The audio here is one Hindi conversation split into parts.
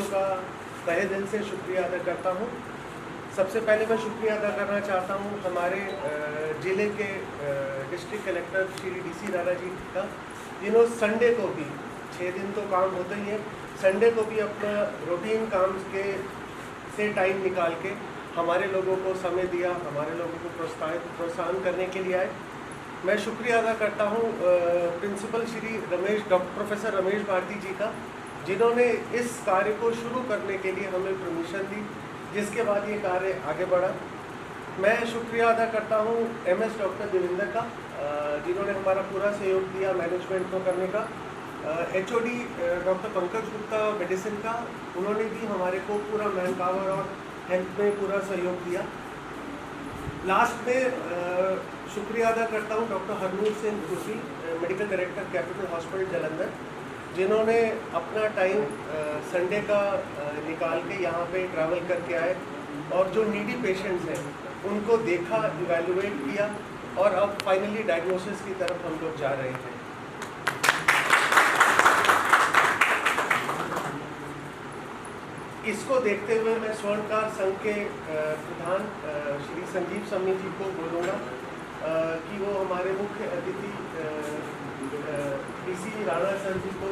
अतिथियों का तहे दिल से शुक्रिया अदा करता हूँ। सबसे पहले मैं शुक्रिया अदा करना चाहता हूँ हमारे ज़िले के district collector Shri DC Rana ji का, जिन्होंने संडे को भी 6 दिन तो काम होता ही है, संडे को भी अपना रूटीन काम के से टाइम निकाल के हमारे लोगों को समय दिया, हमारे लोगों को प्रोत्साहन करने के लिए आए। मैं शुक्रिया अदा करता हूँ प्रिंसिपल श्री प्रोफेसर रमेश भारती जी का, जिन्होंने इस कार्य को शुरू करने के लिए हमें परमिशन दी, जिसके बाद ये कार्य आगे बढ़ा। मैं शुक्रिया अदा करता हूँ MS डॉक्टर देवेंद्र का, जिन्होंने हमारा पूरा सहयोग दिया मैनेजमेंट को करने का। HOD doctor Pankaj Gupta medicine का, उन्होंने भी हमारे को पूरा मैन पावर और हेल्थ में पूरा सहयोग दिया। लास्ट में शुक्रिया अदा करता हूँ डॉक्टर हरनूर सिंह खुशी, medical director capital hospital Jalandhar, जिन्होंने अपना टाइम संडे का निकाल के यहाँ पे ट्रैवल करके आए और जो नीडी पेशेंट्स हैं उनको देखा, इवैल्यूएट किया और अब फाइनली डायग्नोसिस की तरफ हम लोग जा रहे हैं। इसको देखते हुए मैं स्वर्णकार संघ के प्रधान श्री संजीव सम्मी जी को बोलूँगा कि वो हमारे मुख्य अतिथि DC राणा सर जी को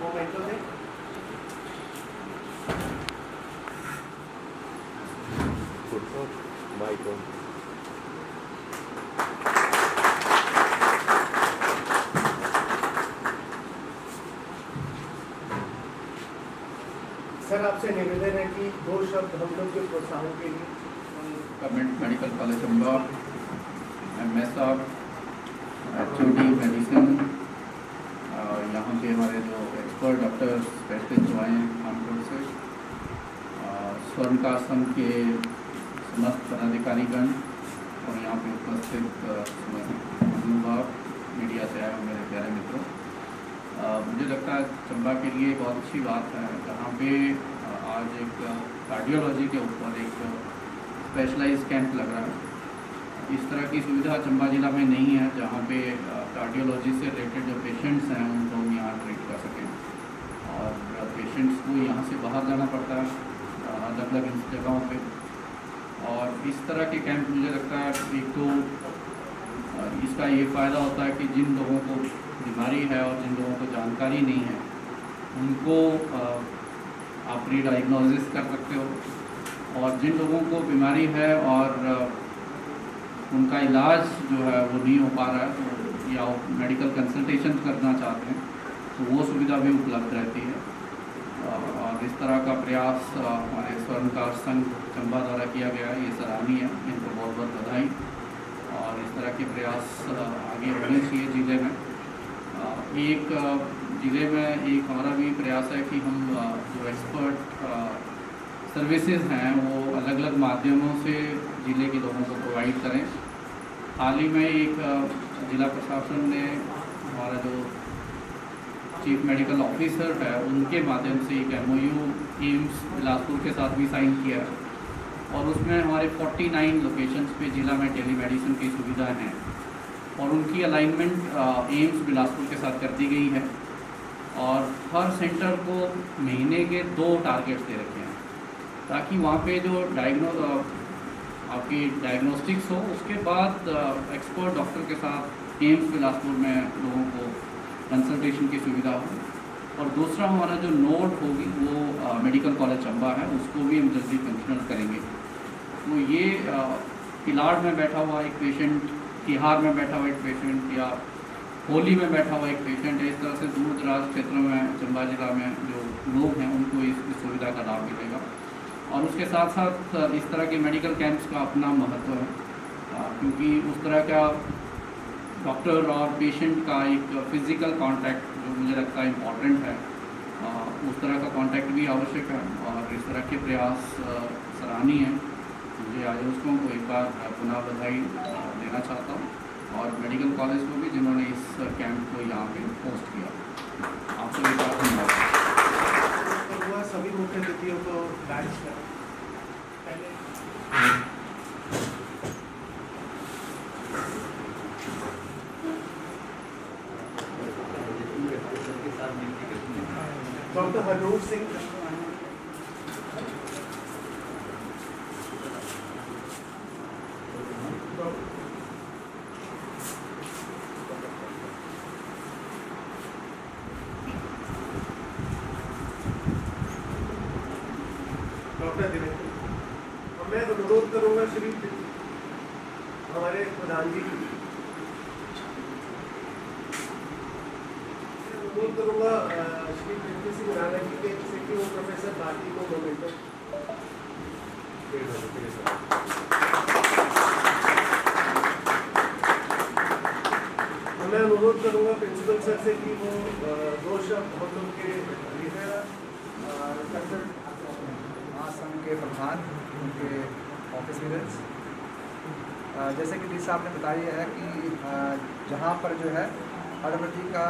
मोमेंटो दें। सर, आपसे निवेदन है कि 2 शब्द हम लोग के प्रोत्साहन के लिए। Government medical college Chamba, MS साहब, HOD मेडिसिन, यहाँ के हमारे जो एक्सपर्ट डॉक्टर स्पेशलिस्ट जो आए हैं कानपुर से, स्वर्णकार संघ के समस्त पदाधिकारीगण और यहाँ पे उपस्थित अनुभाग मीडिया से आए मेरे प्यारे मित्रों, मुझे लगता है चंबा के लिए बहुत अच्छी बात है जहाँ पे आज एक कार्डियोलॉजी के ऊपर एक स्पेशलाइज्ड कैंप लग रहा है। इस तरह की सुविधा चंबा जिला में नहीं है जहाँ पे कार्डियोलॉजी से रिलेटेड जो पेशेंट्स हैं उनको हम यहाँ ट्रीट कर सकें और पेशेंट्स को यहाँ से बाहर जाना पड़ता है अलग अलग जगहों पे। और इस तरह के कैंप मुझे लगता है एक तो इसका ये फ़ायदा होता है कि जिन लोगों को बीमारी है और जिन लोगों को जानकारी नहीं है उनको आप री-डायग्नोसिस कर सकते हो, और जिन लोगों को बीमारी है और उनका इलाज जो है वो नहीं हो पा रहा है तो या मेडिकल कंसल्टेशन करना चाहते हैं तो वो सुविधा भी उपलब्ध रहती है। और इस तरह का प्रयास हमारे स्वर्णकार संघ चंबा द्वारा किया गया है, ये सराहनीय है, इनको बहुत बहुत बधाई। और इस तरह के प्रयास आगे होने चाहिए ज़िले में। एक ज़िले में एक हमारा भी प्रयास है कि हम जो एक्सपर्ट सर्विसेज हैं वो अलग अलग माध्यमों से ज़िले के लोगों को प्रोवाइड करें। हाल ही में एक ज़िला प्रशासन ने हमारा जो चीफ मेडिकल ऑफिसर है उनके माध्यम से एक MOU एम्स बिलासपुर के साथ भी साइन किया है और उसमें हमारे 49 लोकेशंस पे ज़िला में टेलीमेडिसिन की सुविधाएं हैं और उनकी अलाइनमेंट एम्स बिलासपुर के साथ कर दी गई है। और हर सेंटर को महीने के 2 टारगेट्स दे रखे हैं ताकि वहाँ पे जो आपकी डायग्नोस्टिक्स हो उसके बाद एक्सपर्ट डॉक्टर के साथ एम्स बिलासपुर में लोगों को कंसल्टेशन की सुविधा हो। और दूसरा हमारा जो नोड होगी वो मेडिकल कॉलेज चंबा है, उसको भी हम जल्दी कंसिडर करेंगे। तो ये किलाड़ में बैठा हुआ एक पेशेंट, तिहार में बैठा हुआ एक पेशेंट या होली में बैठा हुआ एक पेशेंट है, इस तरह से दूर दराज क्षेत्रों में चंबा जिला में जो लोग हैं उनको इस सुविधा का लाभ मिलेगा। और उसके साथ साथ इस तरह के मेडिकल कैंप्स का अपना महत्व है क्योंकि उस तरह का डॉक्टर और पेशेंट का एक फिज़िकल कांटेक्ट जो मुझे लगता है इम्पॉर्टेंट है, उस तरह का कांटेक्ट भी आवश्यक है और इस तरह के प्रयास सराहनीय है। मुझे आयोजकों को एक बार पुनः बधाई देना चाहता हूँ और मेडिकल कॉलेज को भी जिन्होंने इस कैंप को यहाँ पे होस्ट किया। आप सभी का धन्यवाद। सभी मुख्य अतिथियों को डॉक्टर हरनूर सिंह डॉक्टर दिनेश। और मैं अनुरोध करूँगा श्री हमारे प्रधान जी, अनुरोध करूँगा श्री प्रीति सिंह राणा जी के जैसे कि वो प्रोफेसर भारती को मोमेंटो मैं अनुरोध करूँगा प्रिंसिपल सर से कि वो दो शब्द हम लोग के महासंघ के प्रधान, उनके ऑफिस विजिट्स, जैसे कि डी साहब ने बताया है कि जहाँ पर जो है कार्डियोलॉजी का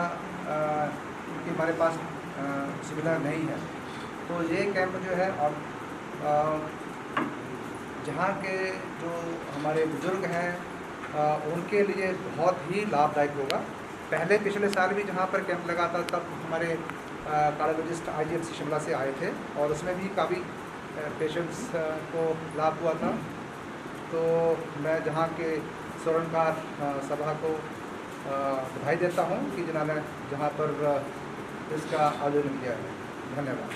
उनके हमारे पास सुविधा नहीं है, तो ये कैंप जो है और जहाँ के जो हमारे बुजुर्ग हैं उनके लिए बहुत ही लाभदायक होगा। पहले पिछले साल भी जहाँ पर कैंप लगा था तब हमारे कार्डियोलॉजिस्ट IGMC शिमला से आए थे और उसमें भी काफ़ी पेशेंट्स को लाभ हुआ था। तो मैं जहाँ के स्वर्णकार सभा को बधाई देता हूँ कि जिन्होंने जहाँ पर इसका आयोजन किया है। धन्यवाद।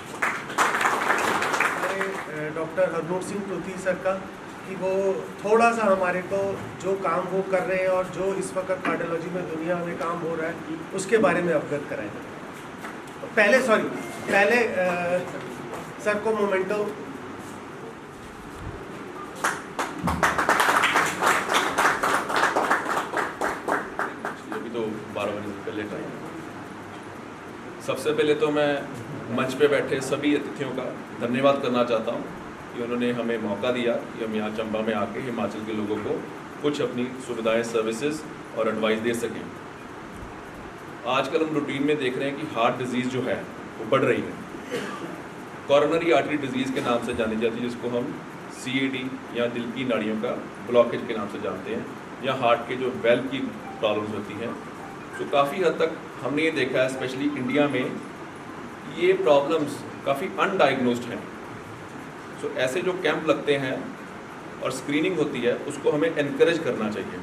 डॉक्टर हरनूर सिंह टोथी सर का कि वो थोड़ा सा हमारे को जो काम वो कर रहे हैं और जो इस वक्त कार्डियोलॉजी में दुनिया में काम हो रहा है उसके बारे में अवगत कराएंगे। पहले सर को मोमेंटो। अभी तो 12 बजे से पहले टाइम। सबसे पहले तो मैं मंच पे बैठे सभी अतिथियों का धन्यवाद करना चाहता हूँ कि उन्होंने हमें मौका दिया कि हम यहाँ चंबा में आके हिमाचल के लोगों को कुछ अपनी सुविधाएं, सर्विसेज और एडवाइस दे सकें। आजकल हम रूटीन में देख रहे हैं कि हार्ट डिजीज़ जो है वो बढ़ रही है। कॉरोनरी आर्टरी डिजीज़ के नाम से जानी जाती है, जिसको हम CAD या दिल की नाड़ियों का ब्लॉकेज के नाम से जानते हैं, या हार्ट के जो वेल्व की प्रॉब्लम्स होती हैं। तो काफ़ी हद तक हमने ये देखा है, स्पेशली इंडिया में ये प्रॉब्लम्स काफ़ी अनडायग्नोस्ड हैं। सो ऐसे जो कैंप लगते हैं और स्क्रीनिंग होती है उसको हमें एनकरेज करना चाहिए।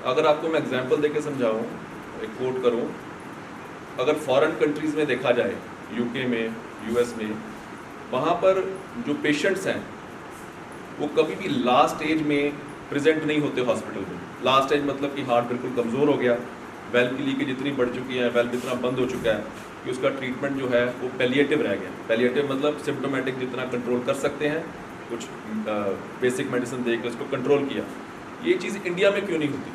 अगर आपको मैं एग्जांपल देके समझाऊं, एक कोट करूं, अगर फॉरेन कंट्रीज़ में देखा जाए, UK में, US में, वहाँ पर जो पेशेंट्स हैं वो कभी भी लास्ट एज में प्रेजेंट नहीं होते हॉस्पिटल में। लास्ट एज मतलब कि हार्ट बिल्कुल कमज़ोर हो गया, वेल्व की लीकेज इतनी बढ़ चुकी है, वेल्व इतना बंद हो चुका है कि उसका ट्रीटमेंट जो है वो पैलिएटिव रह गया। पैलिएटिव मतलब सिम्टोमेटिक जितना कंट्रोल कर सकते हैं, कुछ बेसिक मेडिसिन दे के उसको कंट्रोल किया। ये चीज़ इंडिया में क्यों नहीं होती?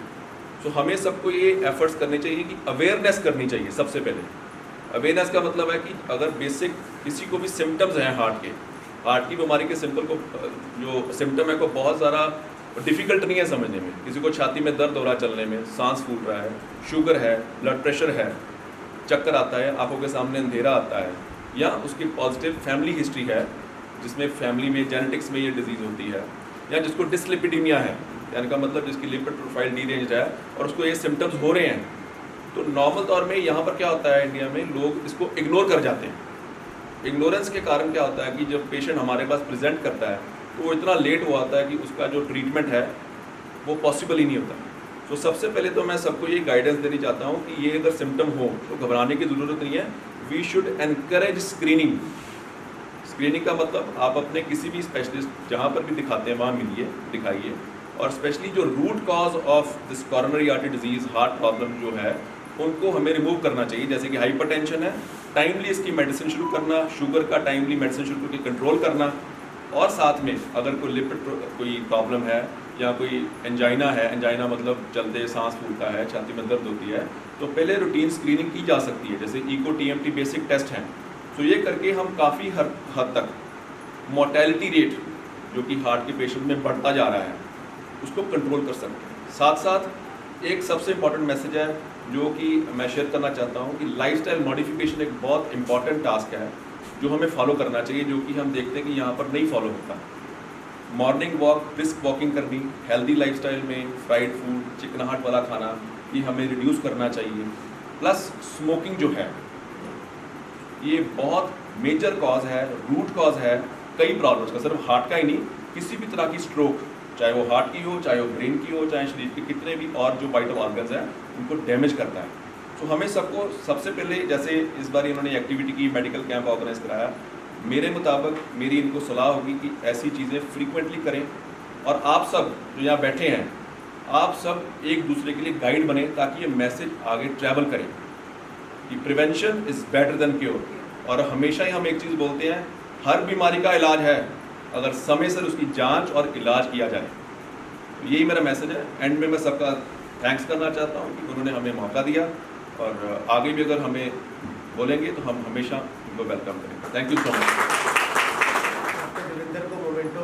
सो हमें सबको ये एफर्ट्स करने चाहिए कि अवेयरनेस करनी चाहिए। सबसे पहले अवेयरनेस का मतलब है कि अगर बेसिक किसी को भी सिम्टम्स हैं हार्ट की बीमारी के सिंपल को जो सिम्टम है को बहुत ज़्यादा डिफ़िकल्ट नहीं है समझने में। किसी को छाती में दर्द हो रहा है चलने में, सांस फूल रहा है, शुगर है, ब्लड प्रेशर है, चक्कर आता है, आंखों के सामने अंधेरा आता है, या उसकी पॉजिटिव फैमिली हिस्ट्री है जिसमें फैमिली में जेनेटिक्स में ये डिजीज़ होती है, या जिसको डिसलिपिडीमिया है, यानी का मतलब जिसकी लिपिड प्रोफाइल डीरेंज्ड है और उसको ये सिम्टम्स हो रहे हैं। तो नॉर्मल तौर में यहाँ पर क्या होता है, इंडिया में लोग इसको इग्नोर कर जाते हैं। इग्नोरेंस के कारण क्या होता है कि जब पेशेंट हमारे पास प्रेजेंट करता है तो वो इतना लेट हुआ होता है कि उसका जो ट्रीटमेंट है वो पॉसिबल ही नहीं होता। तो सबसे पहले तो मैं सबको ये गाइडेंस देनी चाहता हूँ कि ये अगर सिम्टम हो तो घबराने की ज़रूरत नहीं है। We should encourage screening. Screening का मतलब आप अपने किसी भी स्पेशलिस्ट जहाँ पर भी दिखाते हैं वहाँ मिलिए, दिखाइए, और स्पेशली जो root cause of this coronary artery disease, heart problem जो है, उनको हमें रिमूव करना चाहिए। जैसे कि हाइपरटेंशन है, टाइमली इसकी मेडिसिन शुरू करना, शुगर का टाइमली मेडिसिन शुरू करके कंट्रोल करना, और साथ में अगर कोई लिपिड कोई प्रॉब्लम है या कोई एंजाइना है, एंजाइना मतलब चलते सांस फूलता है, छाती में दर्द होती है, तो पहले रूटीन स्क्रीनिंग की जा सकती है, जैसे इको TMT बेसिक टेस्ट हैं। तो ये करके हम काफ़ी हद तक मोर्टेलिटी रेट जो कि हार्ट के पेशेंट में बढ़ता जा रहा है उसको कंट्रोल कर सकते हैं। साथ साथ एक सबसे इम्पॉर्टेंट मैसेज है जो कि मैं शेयर करना चाहता हूँ कि लाइफस्टाइल मॉडिफिकेशन एक बहुत इंपॉर्टेंट टास्क है जो हमें फॉलो करना चाहिए, जो कि हम देखते हैं कि यहाँ पर नहीं फॉलो होता। मॉर्निंग वॉक, ब्रिस्क वॉकिंग करनी, हेल्दी लाइफस्टाइल में फ्राइड फूड, चिकनाहट वाला खाना ये हमें रिड्यूस करना चाहिए। प्लस स्मोकिंग जो है ये बहुत मेजर कॉज है, रूट कॉज है कई प्रॉब्लम्स का, सिर्फ हार्ट का ही नहीं, किसी भी तरह की स्ट्रोक, चाहे वो हार्ट की हो, चाहे वो ब्रेन की हो, चाहे शरीर के कितने भी और जो वाइटल ऑर्गन्स हैं उनको डैमेज करता है। तो हमें सबको सबसे पहले, जैसे इस बार इन्होंने एक्टिविटी की, मेडिकल कैंप ऑर्गेनाइज कराया, मेरे मुताबिक मेरी इनको सलाह होगी कि ऐसी चीज़ें फ्रीक्वेंटली करें, और आप सब जो यहाँ बैठे हैं आप सब एक दूसरे के लिए गाइड बने ताकि ये मैसेज आगे ट्रैवल करें कि prevention is better than cure. और हमेशा ही हम एक चीज़ बोलते हैं, हर बीमारी का इलाज है अगर समय से उसकी जांच और इलाज किया जाए। तो यही मेरा मैसेज है। एंड में मैं सबका थैंक्स करना चाहता हूँ कि उन्होंने हमें मौका दिया, और आगे भी अगर हमें बोलेंगे तो हम हमेशा उनको वेलकम करेंगे। Thank you so much. Doctor Devendra को मोमेंटो।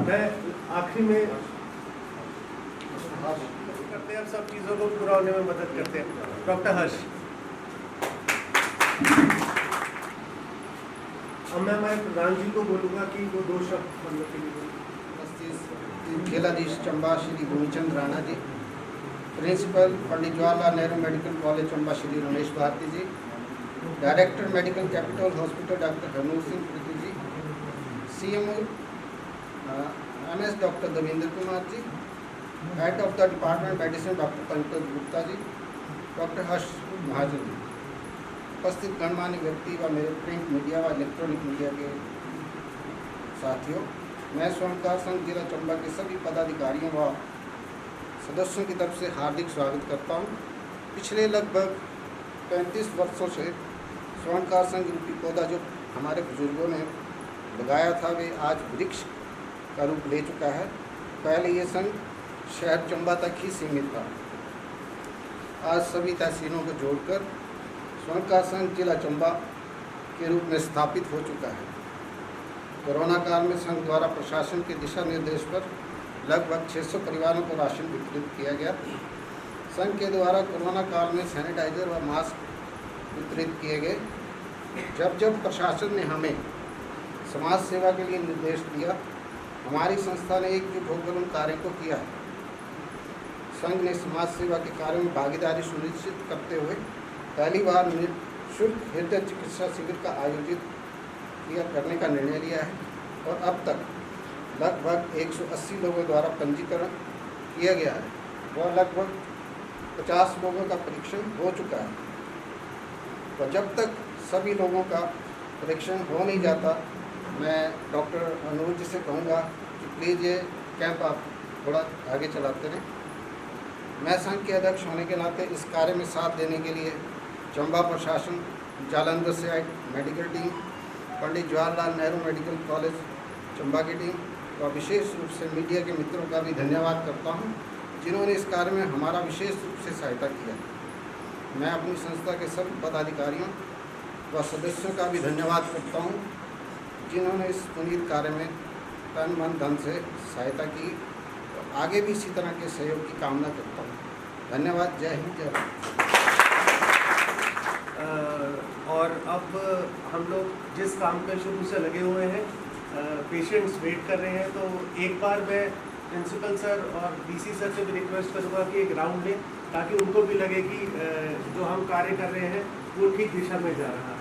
मैं आखिरी में करते हैं, अब सब चीज़ों को पूरा होने में मदद करते हैं। डॉक्टर हर्ष। अब मैं हमारे प्रधान जी को बोलूँगा कि वो 2 शब्द हम लोग के लिए बोलें। जिलाधीश Chamba Shri Bhumichand Rana ji, principal Pandit Jawaharlal Nehru medical college Chamba Shri Ramesh Bharti ji, director medical capital hospital doctor Harnoor Singh Preeti ji, CMO MS doctor Devendra Kumar ji, head of the department medicine doctor Pankaj Gupta ji, doctor Harsh Mahajan ji, उपस्थित गणमान्य व्यक्ति व मेरे प्रिंट मीडिया व इलेक्ट्रॉनिक मीडिया के साथियों, मैं स्वर्णकार संघ जिला चंबा के सभी पदाधिकारियों व सदस्यों की तरफ से हार्दिक स्वागत करता हूं। पिछले लगभग 35 वर्षों से स्वर्णकार संघ रूपी पौधा जो हमारे बुजुर्गों ने लगाया था वे आज वृक्ष का रूप ले चुका है। पहले ये संघ शहर चंबा तक ही सीमित था। आज सभी तहसीलों को जोड़कर स्वर्णकार संघ जिला चंबा के रूप में स्थापित हो चुका है। कोरोना काल में संघ द्वारा प्रशासन के दिशा निर्देश पर लगभग 600 परिवारों को राशन वितरित किया गया। संघ के द्वारा कोरोना काल में सैनिटाइजर व मास्क वितरित किए गए। जब प्रशासन ने हमें समाज सेवा के लिए निर्देश दिया, हमारी संस्था ने एकजुट होकर उन कार्यों को किया है। संघ ने समाज सेवा के कार्यों में भागीदारी सुनिश्चित करते हुए पहली बार निःशुल्क हृदय चिकित्सा शिविर का आयोजित करने का निर्णय लिया है, और अब तक लगभग 180 लोगों द्वारा पंजीकरण किया गया है और लगभग 50 लोगों का परीक्षण हो चुका है। तो जब तक सभी लोगों का परीक्षण हो नहीं जाता, मैं डॉक्टर अनुज जी से कहूँगा कि प्लीज़ ये कैंप आप थोड़ा आगे चलाते रहें। मैं संघ के अध्यक्ष होने के नाते इस कार्य में साथ देने के लिए चंबा प्रशासन, जालंधर से आई मेडिकल टीम, पंडित जवाहरलाल नेहरू मेडिकल कॉलेज चंबा की टीम और विशेष रूप से मीडिया के मित्रों का भी धन्यवाद करता हूं, जिन्होंने इस कार्य में हमारा विशेष रूप से सहायता किया। मैं अपनी संस्था के सभी पदाधिकारियों व सदस्यों का भी धन्यवाद करता हूं, जिन्होंने इस पुनीत कार्य में तन मन धन से सहायता की, और आगे भी इसी तरह के सहयोग की कामना करता हूं। धन्यवाद। जय हिंद, जय भारत। और अब हम लोग जिस काम पे शुरू से लगे हुए हैं, पेशेंट्स वेट कर रहे हैं, तो एक बार मैं प्रिंसिपल सर और DC सर से भी रिक्वेस्ट करूँगा कि एक राउंड लें, ताकि उनको भी लगे कि जो हम कार्य कर रहे हैं वो ठीक दिशा में जा रहा है।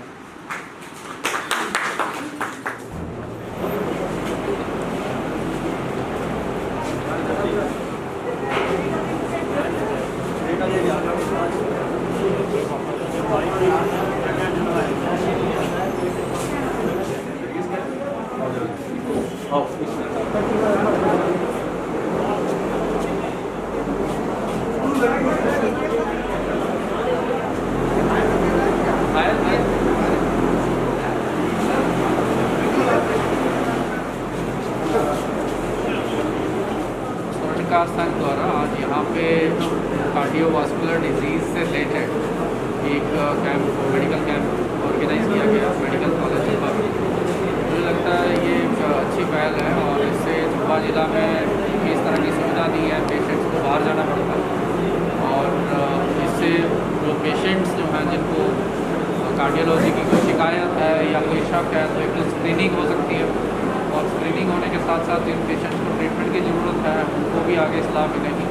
स्वर्णकार संघ द्वारा आज यहाँ पे कार्डियोवास्कुलर डिजीज़ से रिलेटेड एक कैंप, मेडिकल कैंप ऑर्गेनाइज किया गया मेडिकल कॉलेज चंबा में। मुझे लगता है ये एक अच्छी पहल है, और इससे चंबा ज़िला में इस तरह की सुविधा दी है, पेशेंट्स को बाहर जाना पड़ता है, और इससे जो पेशेंट्स जो हैं जिनको कार्डियोलॉजी की कोई शिकायत है या कोई शक है, तो एक तो स्क्रीनिंग हो सकती है, और स्क्रीनिंग होने के साथ साथ जिन पेशेंट्स को ट्रीटमेंट की ज़रूरत है उनको भी आगे सलाह मिलेगी,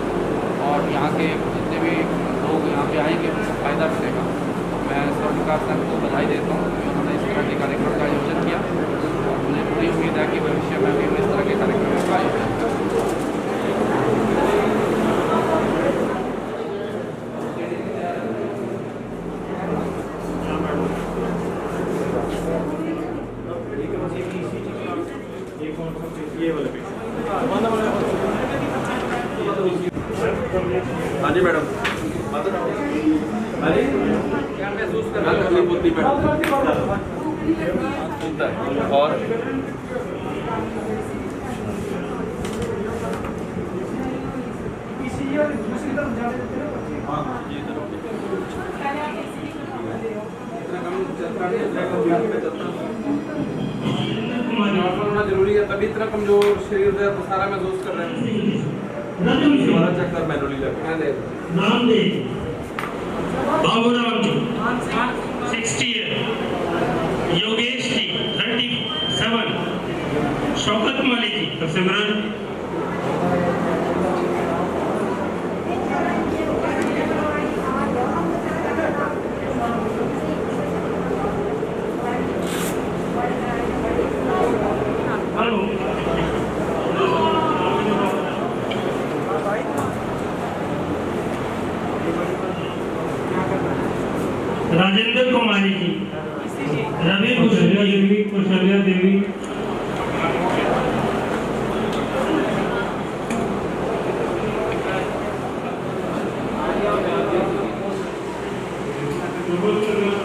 और यहाँ के जितने भी लोग यहाँ पे आएंगे उनको फ़ायदा मिलेगा। मैं स्वर्णकार संघ को बधाई देता हूँ कि उन्होंने इस तरह के कार्यक्रम का आयोजन किया, और मुझे उम्मीद है कि भविष्य में भी हम इस तरह के कार्यक्रमों का आयोजन करें। हाँ जी मैडम। क्या महसूस कर हाँ, रहे करनी हो? होती मैडम। और नॉर्मल होना जरूरी है, तभी इतना कमजोर शरीर है तो सारा महसूस कर रहे हैं। दोबारा चेक कर मैनुअली लगे। नाम दे बाबूराम जी 60 योगेश जी 37 शौकत माली जी सिमरन राजेंद्र कुमारी जी रवि कुशल्या देवी बिल्कुल